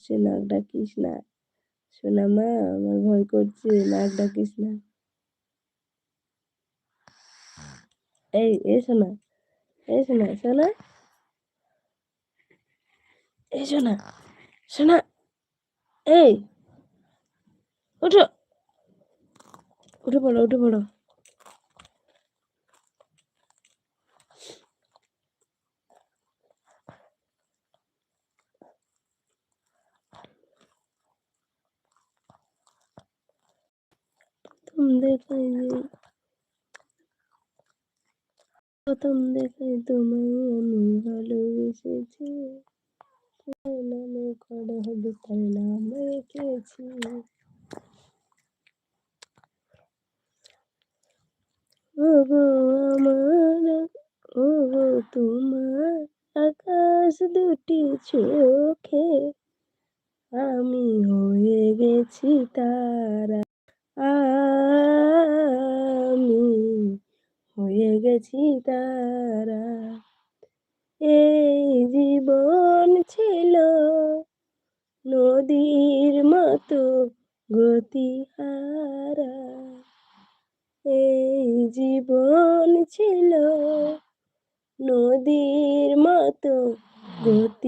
করছে, নাক ডাকিস না। সোনা মা, আমার ভয় করছে, নাক ডাকিস না। এই সোনা, এই সোনা, সোনা, এই সোনা, সোনা, এই উঠো, উঠে পড়ো, উঠে পড়ো। প্রথম দেখায় তোমায় আমি ভালোবেসেছি, নামে করা হবে তার নাম রেখেছি। ওগো আমার, ওগো তোমার আকাশ দুটি চোখে আমি হয়ে গেছি তারা, আমি হয়ে গেছি তারা। এই জীবন ছিল নদীর মতো গতিহারা, এই জীবন ছিল নদীর মতো গতি